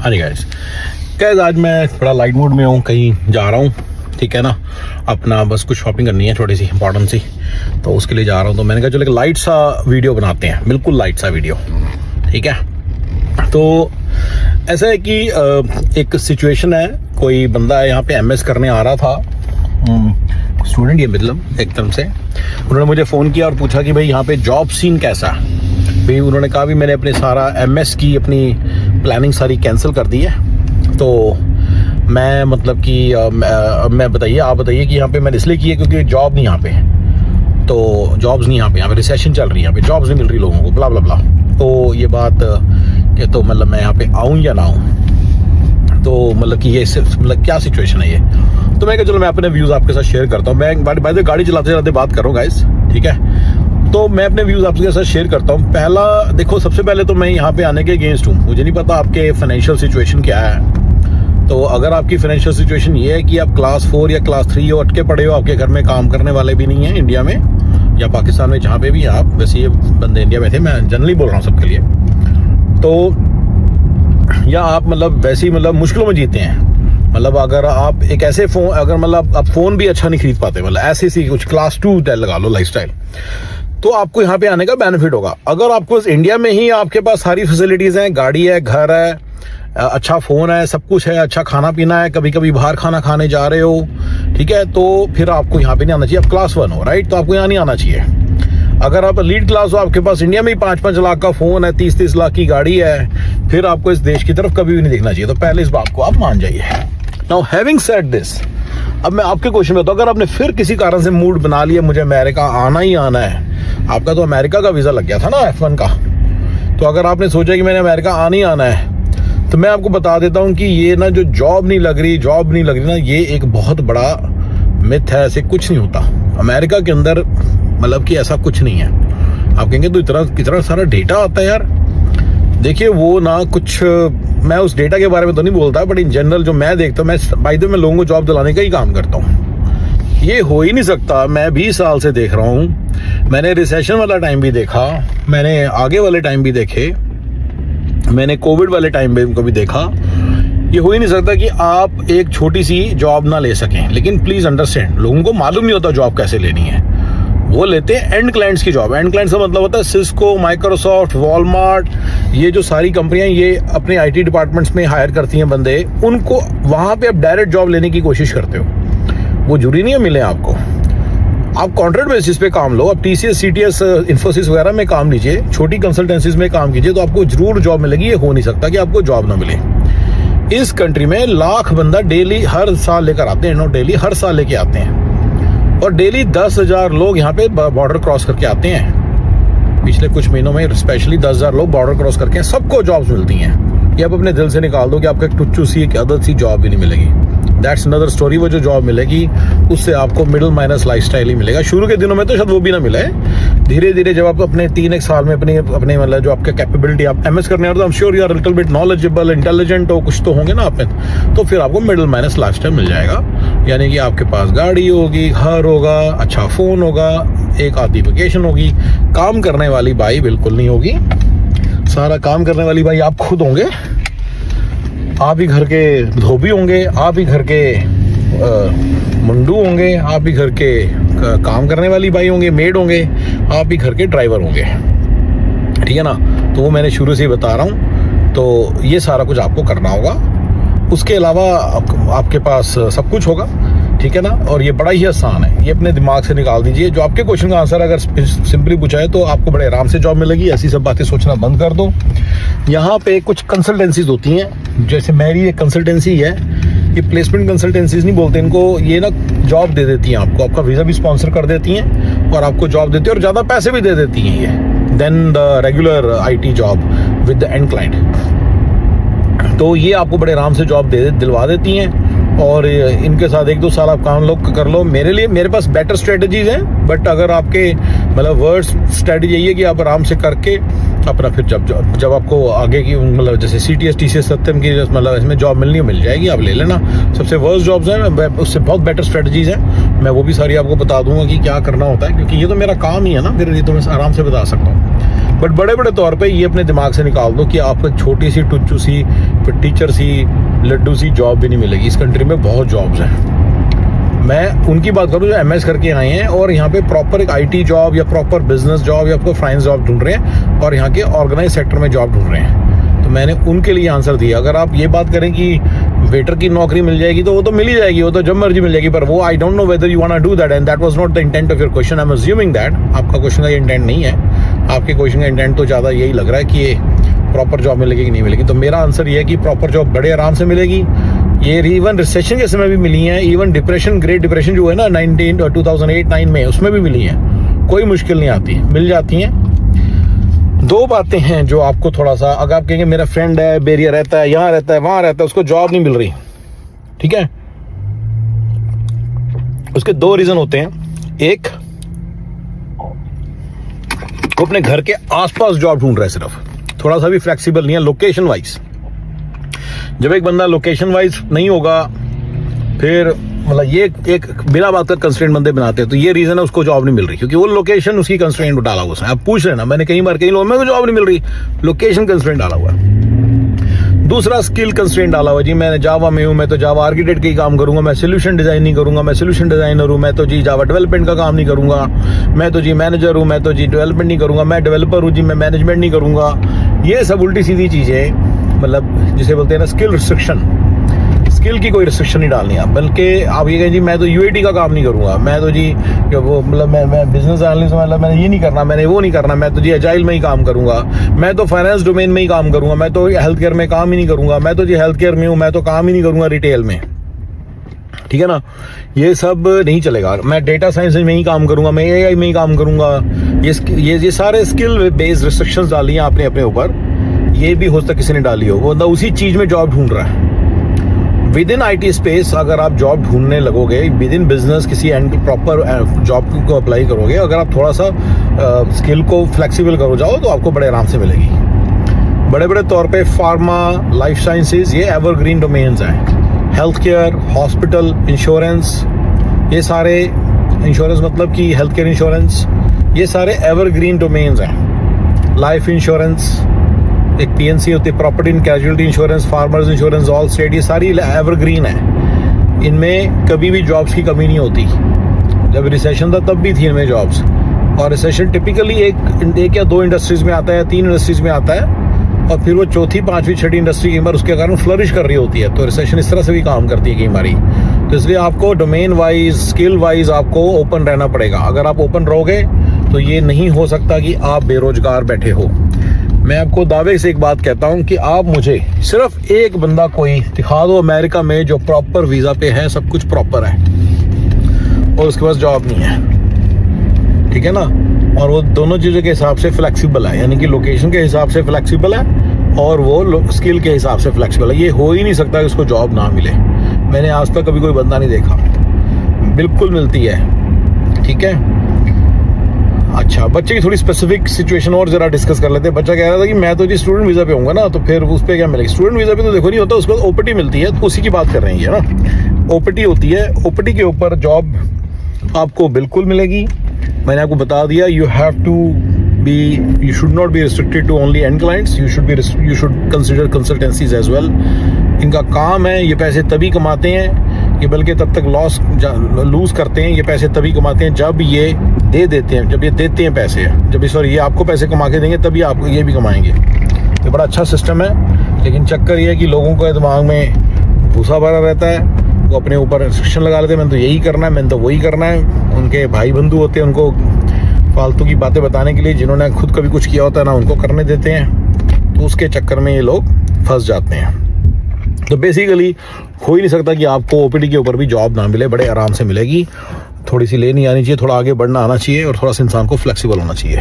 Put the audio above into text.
हाँ जी गाइस, कैसे आज मैं थोड़ा लाइट मूड में हूँ, कहीं जा रहा हूँ, ठीक है ना। अपना बस कुछ शॉपिंग करनी है थोड़ी सी इंपॉर्टेंट सी, तो उसके लिए जा रहा हूँ। तो मैंने कहा चलो एक लाइट सा वीडियो बनाते हैं, बिल्कुल लाइट सा वीडियो, ठीक है। तो ऐसा है कि एक सिचुएशन है, कोई बंदा है यहाँ पे एमएस करने आ रहा था, स्टूडेंट ये मतलब एक तरफ से। उन्होंने मुझे फ़ोन किया और पूछा कि भाई यहाँ पे जॉब सीन कैसा है। भाई उन्होंने कहा भी मैंने अपने सारा एमएस की अपनी प्लानिंग सारी कैंसिल कर दी है, तो मैं मतलब कि मैं बताइए, आप बताइए कि यहाँ पे मैंने इसलिए की है क्योंकि जॉब नहीं यहाँ पे, तो जॉब्स नहीं यहाँ पे रिसेशन चल रही है, यहाँ पे जॉब्स नहीं मिल रही लोगों को, ब्ला ब्ला ब्ला। तो ये बात कि तो मतलब मैं यहाँ पे आऊँ या ना आऊँ, तो मतलब कि ये मतलब क्या सिचुएशन है ये। तो मैं कहा चलो मैं अपने व्यूज़ आपके साथ शेयर करता हूँ। मैं बाय द वे गाड़ी चलाते चलाते बात कर रहा हूँ गाइस, ठीक है। तो मैं अपने व्यूज़ आपके साथ शेयर करता हूँ। पहला देखो, सबसे पहले तो मैं यहाँ पे आने के अगेंस्ट हूँ। मुझे नहीं पता आपके फाइनेंशियल सिचुएशन क्या है। तो अगर आपकी फाइनेंशियल सिचुएशन ये है कि आप क्लास 4 या क्लास 3 हो, अटके पड़े हो, आपके घर में काम करने वाले भी नहीं हैं इंडिया में या पाकिस्तान में, जहाँ पे भी आप, वैसे ये बंदे इंडिया में थे, मैं जनरली बोल रहा हूँ सबके लिए। तो या आप मतलब वैसे ही मतलब मुश्किलों में जीते हैं, मतलब अगर आप एक ऐसे फ़ोन, अगर मतलब आप फ़ोन भी अच्छा नहीं खरीद पाते, मतलब ऐसे सी कुछ क्लास 2 लगा लो लाइफस्टाइल, तो आपको यहाँ पे आने का बेनिफिट होगा। अगर आपको इंडिया में ही आपके पास सारी फैसिलिटीज़ हैं, गाड़ी है, घर है, अच्छा फ़ोन है, सब कुछ है, अच्छा खाना पीना है, कभी कभी बाहर खाना खाने जा रहे हो, ठीक है, तो फिर आपको यहाँ पे नहीं आना चाहिए। आप क्लास 1 हो, राइट, तो आपको यहाँ नहीं आना चाहिए। अगर आप लीड क्लास हो, आपके पास इंडिया में ही 5-5 लाख का फ़ोन है, 30-30 लाख की गाड़ी है, फिर आपको इस देश की तरफ कभी भी नहीं देखना चाहिए। तो पहले इस बात को आप मान जाइए। नाउ हैविंग सेड दिस, अब मैं आपके क्वेश्चन में बताऊँ, अगर आपने फिर किसी कारण से मूड बना लिया मुझे अमेरिका आना ही आना है, आपका तो अमेरिका का वीज़ा लग गया था ना F1 का, तो अगर आपने सोचा कि मैंने अमेरिका आना ही आना है, तो मैं आपको बता देता हूँ कि ये ना जो जॉब नहीं लग रही ना, ये एक बहुत बड़ा मिथ है। ऐसे कुछ नहीं होता अमेरिका के अंदर, मतलब कि ऐसा कुछ नहीं है। आप कहेंगे तो इतना सारा डेटा आता है यार। देखिए वो ना कुछ, मैं उस डेटा के बारे में तो नहीं बोलता, बट इन जनरल जो मैं देखता हूँ, मैं लोगों को जॉब दिलाने का ही काम करता हूँ। ये हो ही नहीं सकता। मैं 20 साल से देख रहा हूँ, मैंने रिसेशन वाला टाइम भी देखा, मैंने आगे वाले टाइम भी देखे, मैंने कोविड वाले टाइम पे को भी देखा। ये हो ही नहीं सकता कि आप एक छोटी सी जॉब ना ले सकें। लेकिन प्लीज़ अंडरस्टैंड, लोगों को मालूम नहीं होता जॉब कैसे लेनी है। वो लेते हैं एंड क्लाइंट्स की जॉब। एंड क्लाइंट्स का मतलब होता है सिस्को, माइक्रोसॉफ्ट, वॉलमार्ट, ये जो सारी कंपनियां ये अपने आईटी डिपार्टमेंट्स में हायर करती हैं बंदे, उनको वहाँ पे आप डायरेक्ट जॉब लेने की कोशिश करते हो। वो जरूरी नहीं है मिले आपको, आप कॉन्ट्रैक्ट बेसिस पे काम लो। आप टीसीएस, सीटीएस, इन्फोसिस वगैरह में काम लीजिए, छोटी कंसल्टेंसीज में काम कीजिए, तो आपको जरूर जॉब मिलेगी। ये हो नहीं सकता कि आपको जॉब ना मिले। इस कंट्री में लाख बंदा डेली हर साल लेकर आते हैं, डेली हर साल लेके आते हैं, और डेली 10,000 लोग यहाँ पे बॉर्डर क्रॉस करके आते हैं। पिछले कुछ महीनों में स्पेशली 10,000 लोग बॉर्डर क्रॉस करके, सबको जॉब्स मिलती हैं। ये आप अपने दिल से निकाल दो कि आपको एक टुच्चू सी, एक आदत सी जॉब भी नहीं मिलेगी। That's another story. वो जो जॉब मिलेगी उससे आपको मिडिल माइनस लाइफस्टाइल ही मिलेगा। शुरू के दिनों में तो शायद वो भी ना मिले, धीरे धीरे जब आप अपने 3-1 साल में अपने मतलब जो आपका कैपेबिलिटी, आप एमएस करने और तो I am sure you are little bit knowledgeable, intelligent हो, कुछ तो होंगे ना आप में, तो फिर आपको मिडिल माइनस लाइफस्टाइल मिल जाएगा। यानी कि आपके पास गाड़ी होगी, घर होगा, अच्छा फ़ोन होगा, एक आधी वेकेशन होगी। काम करने वाली बाई बिल्कुल नहीं होगी, सारा काम करने वाली बाई आप खुद होंगे। आप ही घर के धोबी होंगे, आप ही घर के मुंडू होंगे, आप ही घर के काम करने वाली बाई होंगे, मेड होंगे, आप ही घर के ड्राइवर होंगे, ठीक है ना। तो वो मैंने शुरू से ही बता रहा हूँ। तो ये सारा कुछ आपको करना होगा, उसके अलावा आपके पास सब कुछ होगा, ठीक है ना। और ये बड़ा ही आसान है, ये अपने दिमाग से निकाल दीजिए। जो आपके क्वेश्चन का आंसर अगर सिंपली पूछा है तो आपको बड़े आराम से जॉब मिलेगी। ऐसी सब बातें सोचना बंद कर दो। यहाँ पे कुछ कंसल्टेंसीज होती हैं, जैसे मेरी एक कंसल्टेंसी है, ये प्लेसमेंट कंसल्टेंसीज नहीं बोलते इनको, ये ना जॉब दे देती हैं आपको, आपका वीज़ा भी स्पॉन्सर कर देती हैं और आपको जॉब देती हैं और ज़्यादा पैसे भी दे देती हैं ये than the regular IT job with the end client. तो ये आपको बड़े आराम से जॉब दिलवा देती हैं और इनके साथ 1-2 साल आप काम लोग कर लो। मेरे पास बेटर स्ट्रेटजीज हैं, बट अगर आपके मतलब वर्स्ट स्ट्रेटजी यही है कि आप आराम से करके अपना फिर जब आपको आगे की मतलब जैसे CTS, TCS, सत्यम की मतलब इसमें जॉब मिल जाएगी, आप ले लेना। सबसे वर्स्ट जॉब्स हैं, उससे बहुत बेटर स्ट्रेटजीज हैं, मैं वो भी सारी आपको बता दूंगा कि क्या करना होता है, क्योंकि ये तो मेरा काम ही है ना, फिर ये तो मैं आराम से बता सकता हूँ। बट बड़े बड़े तौर पे ये अपने दिमाग से निकाल दो कि आपको छोटी सी टुच्चू सी टीचर सी लड्डू सी जॉब भी नहीं मिलेगी। इस कंट्री में बहुत जॉब्स हैं। मैं उनकी बात करूँ जो MS करके आए हैं और यहाँ पे प्रॉपर एक IT जॉब या प्रॉपर बिजनेस जॉब या फाइनेंस जॉब ढूंढ रहे हैं और यहाँ के ऑर्गेनाइज सेक्टर में जॉब ढूंढ रहे हैं। तो मैंने उनके लिए आंसर दिया। अगर आप ये बात करें कि वेटर की नौकरी मिल जाएगी तो वो तो मिल ही जाएगी, वो तो जब मर्जी मिल जाएगी, पर वो I don't know whether you want to do that and that was not the intent of your question. I am assuming that आपका क्वेश्चन का ये इंटेंट नहीं है। आपके क्वेश्चन का इंटेंट तो ज़्यादा यही लग रहा है कि ये प्रॉपर जॉब मिलेगी कि नहीं मिलेगी। तो मेरा आंसर ये है कि प्रॉपर जॉब बड़े आराम से मिलेगी। ये इवन रिसेशन के समय भी मिली हैं, इवन डिप्रेशन, ग्रेट डिप्रेशन जो है ना 2008-9 में, उसमें भी मिली हैं। कोई मुश्किल नहीं आती, मिल जाती हैं। दो बातें हैं जो आपको थोड़ा सा, अगर आप कहेंगे मेरा फ्रेंड है, बेरिया रहता है, यहाँ रहता है, वहाँ रहता है, उसको जॉब नहीं मिल रही, ठीक है, उसके दो रीजन होते हैं। एक, वो अपने घर के आसपास जॉब ढूंढ रहा है, सिर्फ थोड़ा सा भी फ्लेक्सिबल नहीं है लोकेशन वाइज। जब एक बंदा लोकेशन वाइज नहीं होगा, फिर मतलब ये एक बिना बात का कंस्ट्रेंट बंदे बनाते हैं, तो ये रीजन है उसको जॉब नहीं मिल रही, क्योंकि वो लोकेशन उसकी कंस्ट्रेंट डाला हुआ है। आप पूछ रहे ना, मैंने कई बार कई लोगों में जॉब नहीं मिल रही, लोकेशन कंस्ट्रेंट डाला हुआ है। दूसरा, स्किल कंस्ट्रेंट डाला हुआ, जी मैं जावा में हूँ, मैं तो जावा आर्किटेक्ट का ही काम करूंगा, मैं सोल्यूशन डिजाइन नहीं करूंगा, मैं सोल्यूशन डिजाइनर हूँ, मैं तो जी जावा डेवलपमेंट का काम नहीं करूंगा, मैं तो जी मैनेजर हूँ, मैं तो जी डेवलपमेंट नहीं करूंगा, मैं डेवलपर हूँ जी, मैं मैनेजमेंट नहीं करूंगा। ये सब उल्टी सीधी चीजें, मतलब जिसे बोलते हैं ना स्किल रिस्ट्रिक्शन। स्किल की कोई रिस्ट्रिक्शन नहीं डालनी है, बल्कि आप ये कहें जी मैं तो UAT का काम नहीं करूंगा, मैं तो जी वो मतलब मैं बिजनेस एनालिस्ट, मतलब मैंने ये नहीं करना, मैंने वो नहीं करना, मैं तो जी एजाइल में ही काम करूंगा, मैं तो फाइनेंस डोमेन में ही काम करूंगा, मैं तो हेल्थ केयर में काम ही नहीं करूंगा, मैं तो जी हेल्थ केयर में हूँ, मैं तो काम ही नहीं करूंगा रिटेल में, ठीक है ना। ये सब नहीं चलेगा। मैं डेटा साइंस में ही काम करूंगा, मैं AI में ही काम करूंगा। ये सारे स्किल बेस्ड रिस्ट्रिक्शंस डाली हैं आपने अपने ऊपर। ये भी हो सकता किसी ने डाली हो, वो बंदा उसी चीज में जॉब ढूंढ रहा है। विद इन IT स्पेस अगर आप जॉब ढूंढने लगोगे, विद इन बिजनेस किसी प्रॉपर जॉब को अप्लाई करोगे, अगर आप थोड़ा सा स्किल को फ्लेक्सिबल करो जाओ, तो आपको बड़े आराम से मिलेगी। बड़े बड़े तौर पे फार्मा, लाइफ साइंसेज, ये एवरग्रीन डोमेन्स हैं। हेल्थ केयर, हॉस्पिटल, इंश्योरेंस, ये सारे इंश्योरेंस मतलब कि हेल्थ केयर इंश्योरेंस, ये सारे एवरग्रीन डोमेन्स हैं। लाइफ इंश्योरेंस, एक PNC होती है, property and casualty insurance, farmers insurance, all state, ये सारी एवरग्रीन है। इनमें कभी भी जॉब्स की कमी नहीं होती। जब रिसेशन था तब भी थी इनमें जॉब्स, और रिसेशन टिपिकली एक या दो इंडस्ट्रीज में आता है, 3 इंडस्ट्रीज में आता है, और फिर वो चौथी, पांचवी, छठी इंडस्ट्री कई बार उसके कारण फ्लरिश कर रही होती है। तो रिसेशन इस तरह से भी काम करती है कई बारी। तो इसलिए आपको डोमेन वाइज, स्किल वाइज आपको ओपन रहना पड़ेगा। अगर आप ओपन रहोगे तो ये नहीं हो सकता कि आप बेरोजगार बैठे हो। मैं आपको दावे से एक बात कहता हूं कि आप मुझे सिर्फ एक बंदा कोई दिखा दो अमेरिका में जो प्रॉपर वीजा पे है, सब कुछ प्रॉपर है, और उसके पास जॉब नहीं है, ठीक है ना, और वो दोनों चीज़ों के हिसाब से फ्लेक्सिबल है, यानी कि लोकेशन के हिसाब से फ्लेक्सिबल है और वो स्किल के हिसाब से फ्लेक्सिबल है। ये हो ही नहीं सकता कि उसको जॉब ना मिले। मैंने आज तक कभी कोई बंदा नहीं देखा, बिल्कुल मिलती है, ठीक है। अच्छा, बच्चे की थोड़ी स्पेसिफिक सिचुएशन और जरा डिस्कस कर लेते हैं। बच्चा कह रहा था कि मैं तो जी स्टूडेंट वीज़ा पे होऊंगा ना, तो फिर उस पर क्या मिलेगी? स्टूडेंट वीज़ा पे तो देखो नहीं होता, उसको OPT मिलती है, तो उसी की बात कर रहे हैं ना। OPT होती है, OPT के ऊपर जॉब आपको बिल्कुल मिलेगी। मैंने आपको बता दिया, you should not be restricted to only end clients, you should consider consultancies as well। इनका काम है, ये पैसे तभी कमाते हैं, ये बल्कि तब तक लूज करते हैं, ये पैसे तभी कमाते हैं जब ये दे देते हैं, जब ये देते हैं पैसे, जब ये आपको पैसे कमा के देंगे तभी आपको ये भी कमाएंगे। तो बड़ा अच्छा सिस्टम है, लेकिन चक्कर ये है कि लोगों के दिमाग में भूसा भरा रहता है, वो अपने ऊपर रिस्ट्रिक्शन लगा लेते हैं, मैंने तो यही करना है, मैंने तो वही करना है। उनके भाई बंधु होते हैं, उनको फालतू की बातें बताने के लिए, जिन्होंने खुद कभी कुछ किया होता है ना, उनको करने देते हैं, तो उसके चक्कर में ये लोग फंस जाते हैं। तो बेसिकली हो ही नहीं सकता कि आपको OPT के ऊपर भी जॉब ना मिले, बड़े आराम से मिलेगी। थोड़ी सी लेनी आनी चाहिए, थोड़ा आगे बढ़ना आना चाहिए, और थोड़ा सा इंसान को फ्लेक्सिबल होना चाहिए।